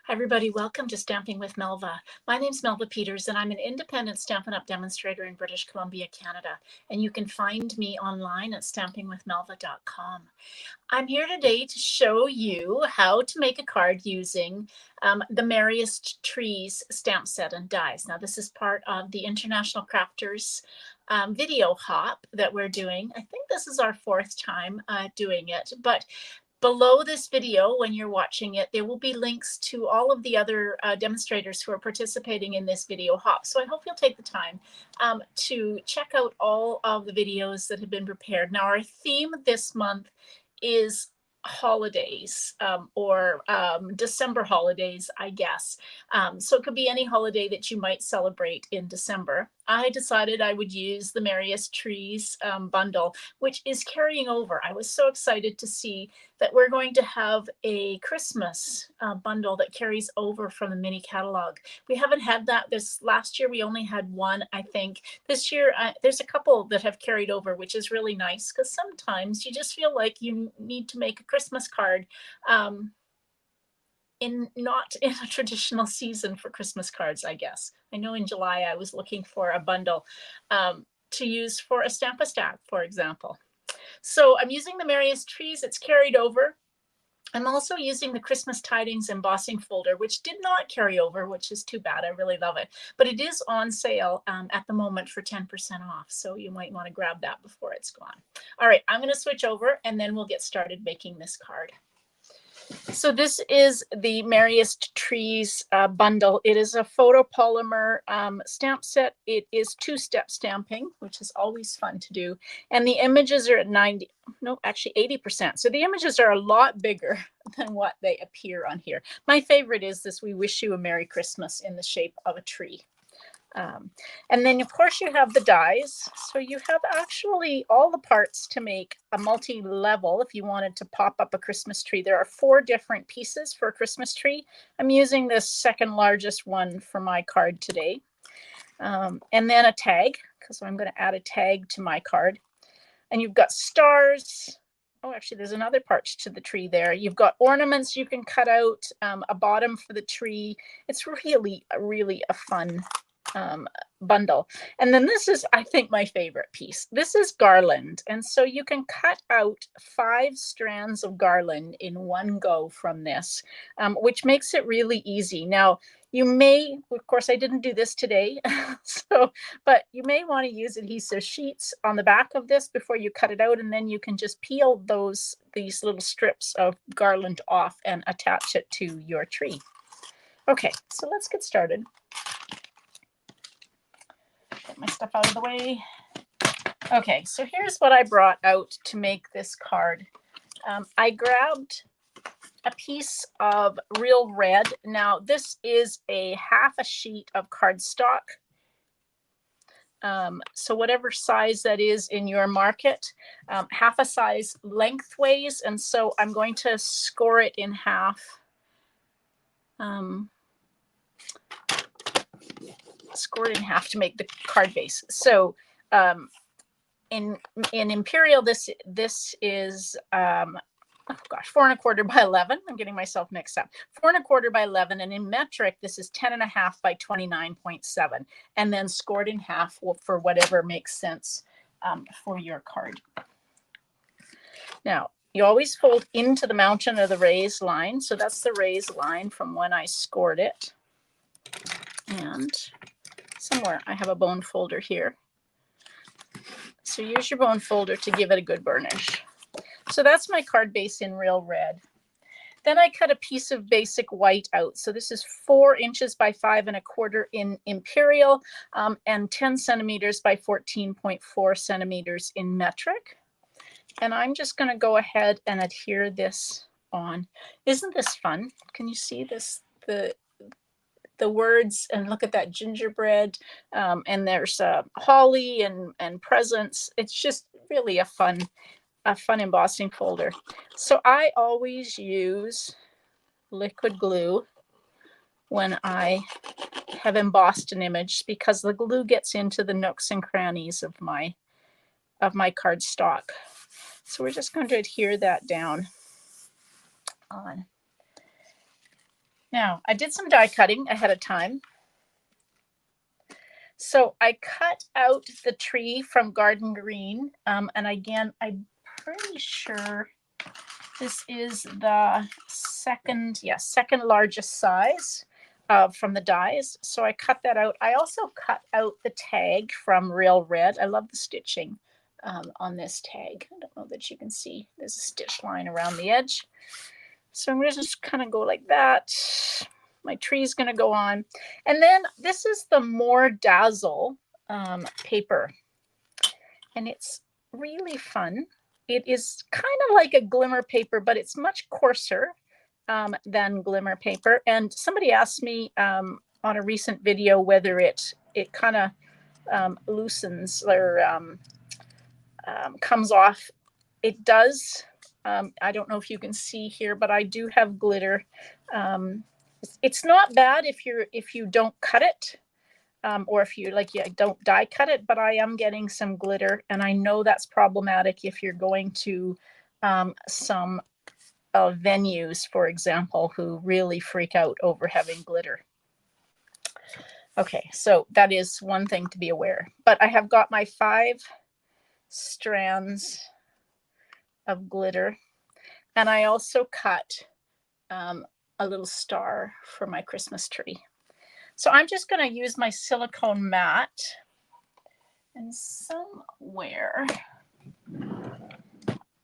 Hi, everybody. Welcome to Stamping with Melva. My name's Melva Peters, and I'm an independent Stampin' Up! Demonstrator in British Columbia, Canada. And you can find me online at stampingwithmelva.com. I'm here today to show you how to make a card using the Merriest Trees stamp set and dies. Now, this is part of the International Crafters video hop that we're doing. I think this is our fourth time doing it, but below this video, when you're watching it, there will be links to all of the other demonstrators who are participating in this video hop. So I hope you'll take the time to check out all of the videos that have been prepared. Now, our theme this month is holidays or December holidays, I guess. So it could be any holiday that you might celebrate in December. I decided I would use the Merriest Trees bundle, which is carrying over. I was so excited to see that we're going to have a Christmas bundle that carries over from the mini catalog. We haven't had that this last year. We only had one, I think. This year, there's a couple that have carried over, which is really nice because sometimes you just feel like you need to make a Christmas card not in a traditional season for Christmas cards, I guess. I know in July I was looking for a bundle to use for a Stamp-A-Stack, for example. So I'm using the Merriest Trees. It's carried over. I'm also using the Christmas Tidings embossing folder, which did not carry over, which is too bad. I really love it. But it is on sale at the moment for 10% off. So you might want to grab that before it's gone. All right, I'm going to switch over and then we'll get started making this card. So this is the Merriest Trees bundle. It is a photopolymer stamp set. It is two-step stamping, which is always fun to do. And the images are at 80%. So the images are a lot bigger than what they appear on here. My favorite is this "We Wish You a Merry Christmas" in the shape of a tree. And then, of course, you have the dies. So you have actually all the parts to make a multi-level if you wanted to pop up a Christmas tree. There are 4 different pieces for a Christmas tree. I'm using this second largest one for my card today. And then a tag, because I'm going to add a tag to my card. And you've got stars. Oh, actually, there's another part to the tree there. You've got ornaments you can cut out, a bottom for the tree. It's really, really a fun bundle. And then this is, I think, my favorite piece. This is garland. And so you can cut out 5 strands of garland in one go from this, which makes it really easy. Now, you may, of course, I didn't do this today, but you may want to use adhesive sheets on the back of this before you cut it out, and then you can just peel these little strips of garland off and attach it to your tree. Okay, so let's get started. Get my stuff out of the way. Okay, so here's what I brought out to make this card. I grabbed a piece of real red. Now, this is half a sheet of cardstock. So whatever size that is in your market, half a size lengthways. And so I'm going to score it in half. Scored in half to make the card base. So in Imperial, this is oh gosh, 4 1/4 by 11. I'm getting myself mixed up. 4 1/4 by 11, and in metric, this is 10 1/2 by 29.7, and then scored in half for whatever makes sense for your card. Now, you always fold into the mountain of the raised line. So that's the raised line from when I scored it. And somewhere I have a bone folder here. So use your bone folder to give it a good burnish. So that's my card base in real red. Then I cut a piece of basic white out. So this is 4 inches by 5 1/4 in Imperial and 10 centimeters by 14.4 centimeters in metric. And I'm just going to go ahead and adhere this on. Isn't this fun? Can you see this? The words, and look at that gingerbread, and there's holly and presents. It's just really a fun embossing folder. So I always use liquid glue when I have embossed an image, because the glue gets into the nooks and crannies of my cardstock. So we're just going to adhere that down on. Now, I did some die cutting ahead of time. So I cut out the tree from Garden Green. And again, I'm pretty sure this is the second largest size from the dies. So I cut that out. I also cut out the tag from Real Red. I love the stitching on this tag. I don't know that you can see. There's a stitch line around the edge. So I'm going to just kind of go like that. My tree is going to go on. And then this is the More Dazzle paper. And it's really fun. It is kind of like a glimmer paper, but it's much coarser than glimmer paper. And somebody asked me on a recent video whether it kind of loosens or comes off. It does. I don't know if you can see here, but I do have glitter. It's not bad if you don't cut it. Or if you don't die cut it, but I am getting some glitter, and I know that's problematic if you're going to some venues, for example, who really freak out over having glitter. Okay, so that is one thing to be aware. But I have got my 5 strands of glitter, and I also cut a little star for my Christmas tree. So I'm just going to use my silicone mat, and somewhere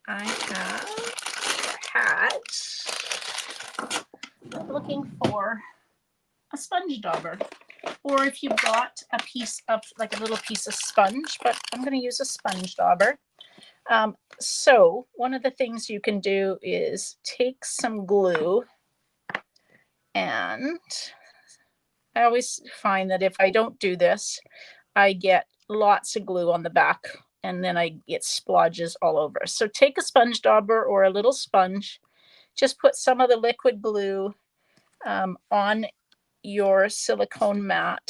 I I'm looking for a sponge dauber, or if you've got a piece of like a little piece of sponge, but I'm going to use a sponge dauber. So one of the things you can do is take some glue, and I always find that if I don't do this, I get lots of glue on the back, and then I get splodges all over. So take a sponge dauber or a little sponge, just put some of the liquid glue on your silicone mat,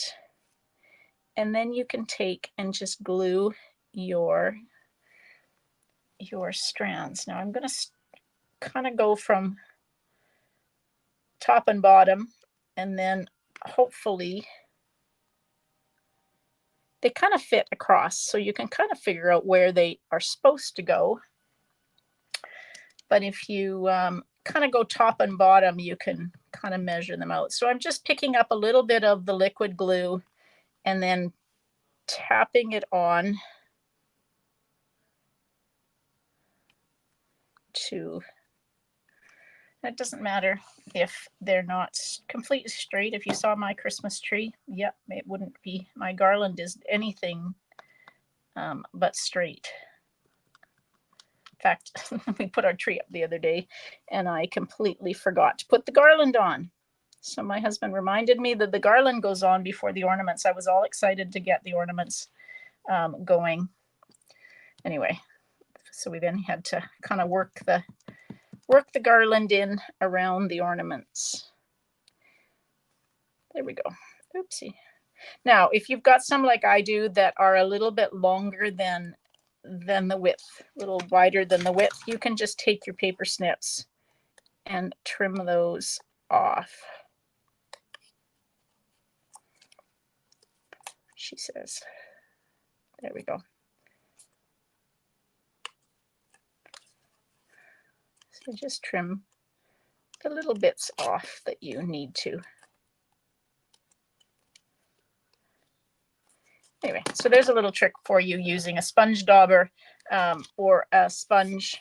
and then you can take and just glue your strands. Now I'm going to kind of go from top and bottom, and then hopefully they kind of fit across, so you can kind of figure out where they are supposed to go. But if you kind of go top and bottom, you can kind of measure them out. So I'm just picking up a little bit of the liquid glue and then tapping it on to, it doesn't matter if they're not completely straight. If you saw my Christmas tree, yeah, it wouldn't be, my garland is anything but straight. In fact, we put our tree up the other day and I completely forgot to put the garland on. So my husband reminded me that the garland goes on before the ornaments. I was all excited to get the ornaments going. Anyway, so we then had to kind of work the garland in around the ornaments. There we go. Oopsie. Now, if you've got some like I do that are a little bit longer than the width, a little wider than the width, you can just take your paper snips and trim those off. She says. There we go. So just trim the little bits off that you need to. Anyway, so there's a little trick for you using a sponge dauber or a sponge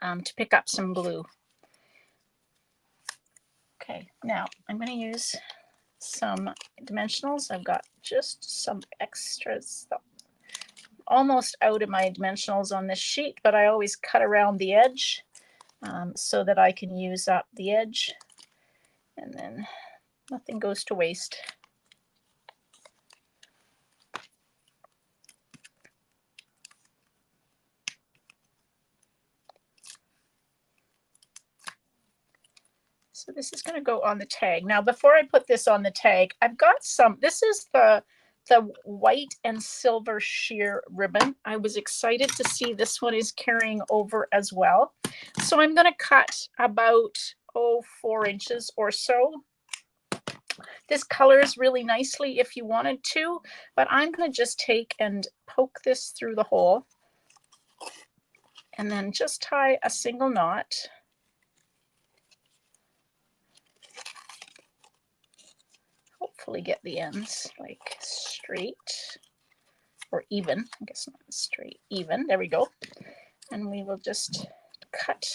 to pick up some glue. Okay, now I'm going to use some dimensionals. I've got just some extras, almost out of my dimensionals on this sheet, but I always cut around the edge so that I can use up the edge, and then nothing goes to waste. So this is going to go on the tag. Now, before I put this on the tag, I've got some, this is the white and silver sheer ribbon. I was excited to see this one is carrying over as well. So I'm going to cut about, 4 inches or so. This colors really nicely if you wanted to, but I'm going to just take and poke this through the hole and then just tie a single knot. Hopefully get the ends like straight or even. I guess not straight, even. There we go. And we will just cut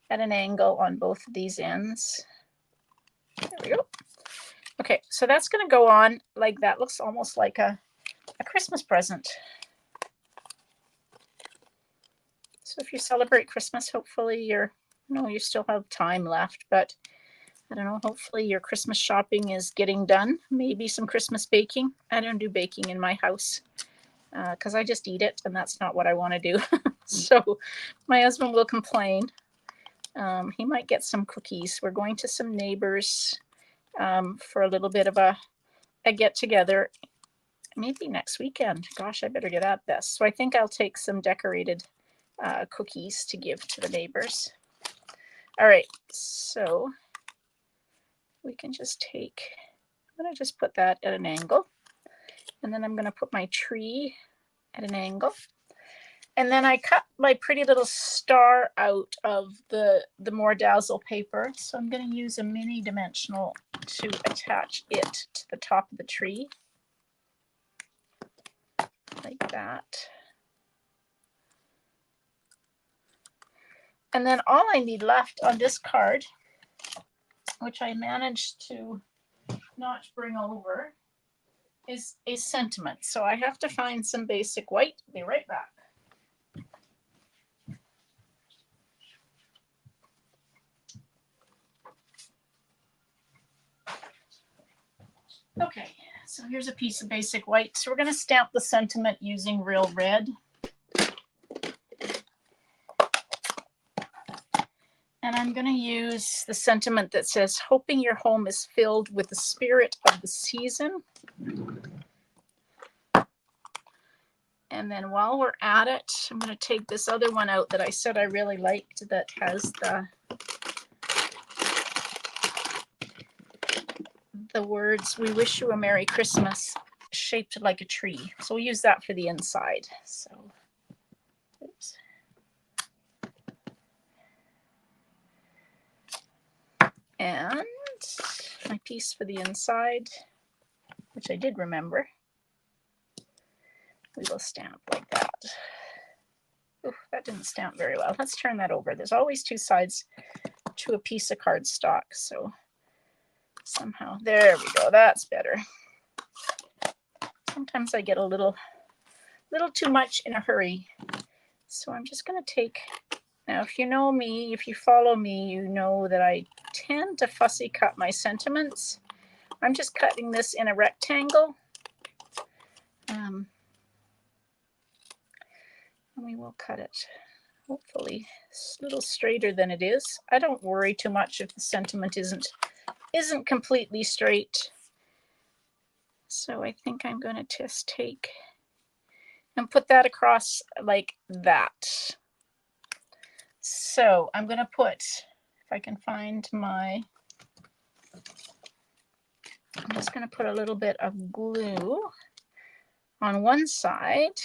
at an angle on both of these ends. There we go. Okay, so that's going to go on like that. Looks almost like a Christmas present. So if you celebrate Christmas, hopefully you still have time left, but I don't know, hopefully your Christmas shopping is getting done. Maybe some Christmas baking. I don't do baking in my house because I just eat it, and that's not what I want to do. So my husband will complain. He might get some cookies. We're going to some neighbors for a little bit of a get together, maybe next weekend. Gosh, I better get at this. So I think I'll take some decorated cookies to give to the neighbors. All right, so we can just take, I'm going to just put that at an angle, and then I'm going to put my tree at an angle. And then I cut my pretty little star out of the more dazzle paper. So I'm going to use a mini dimensional to attach it to the top of the tree. Like that. And then all I need left on this card, which I managed to not bring over, is a sentiment. So I have to find some basic white. Be right back. Okay, so here's a piece of basic white. So we're going to stamp the sentiment using real red. And I'm going to use the sentiment that says, hoping your home is filled with the spirit of the season. And then while we're at it, I'm going to take this other one out that I said I really liked that has the words, "We wish you a Merry Christmas," shaped like a tree. So we'll use that for the inside. So, oops. And my piece for the inside, which I did remember, we will stamp like that. Ooh, that didn't stamp very well. Let's turn that over. There's always two sides to a piece of cardstock. So somehow, there we go. That's better. Sometimes I get a little too much in a hurry. So I'm just going to take, now if you know me, if you follow me, you know that I tend to fussy cut my sentiments. I'm just cutting this in a rectangle. And we will cut it hopefully a little straighter than it is. I don't worry too much if the sentiment isn't completely straight. So I think I'm going to just take and put that across like that. So I'm going to put, if I can find my, I'm just going to put a little bit of glue on one side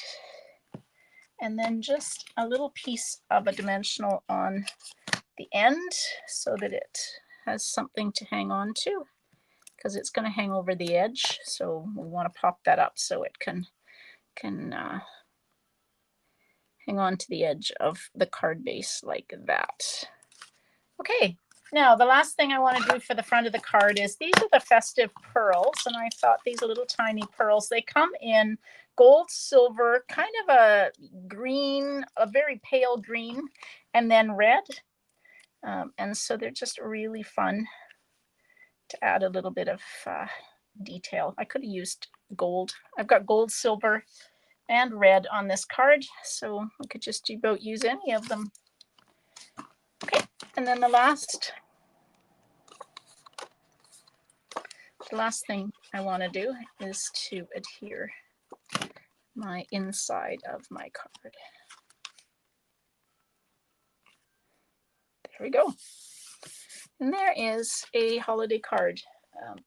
and then just a little piece of a dimensional on the end so that it has something to hang on to, because it's going to hang over the edge. So we want to pop that up so it can hang on to the edge of the card base like that. Okay, now the last thing I want to do for the front of the card is, these are the festive pearls, and I thought these little tiny pearls, they come in gold, silver, kind of a green, a very pale green, and then red. And so they're just really fun to add a little bit of detail. I could have used gold. I've got gold, silver, and red on this card, so I could just about use any of them. Okay, and then the last thing I want to do is to adhere my inside of my card. There we go. And there is a holiday card.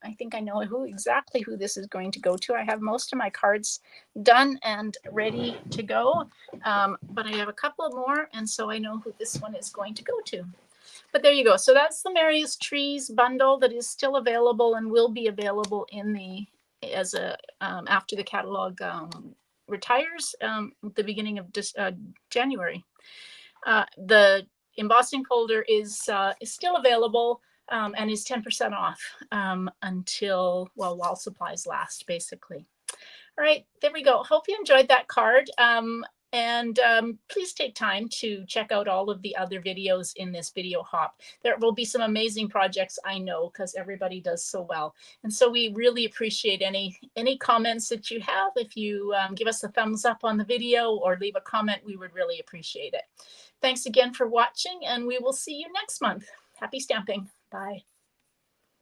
I think I know exactly who this is going to go to. I have most of my cards done and ready to go, but I have a couple more, and so I know who this one is going to go to. But there you go. So that's the Merriest Trees bundle that is still available and will be available in the as a after the catalog retires the beginning of January. The embossing folder is still available and is 10% off until, well, while supplies last, basically. All right, there we go. Hope you enjoyed that card. And please take time to check out all of the other videos in this video hop. There will be some amazing projects, I know, because everybody does so well. And so we really appreciate any comments that you have. If you give us a thumbs up on the video or leave a comment, we would really appreciate it. Thanks again for watching, and we will see you next month. Happy stamping. Bye.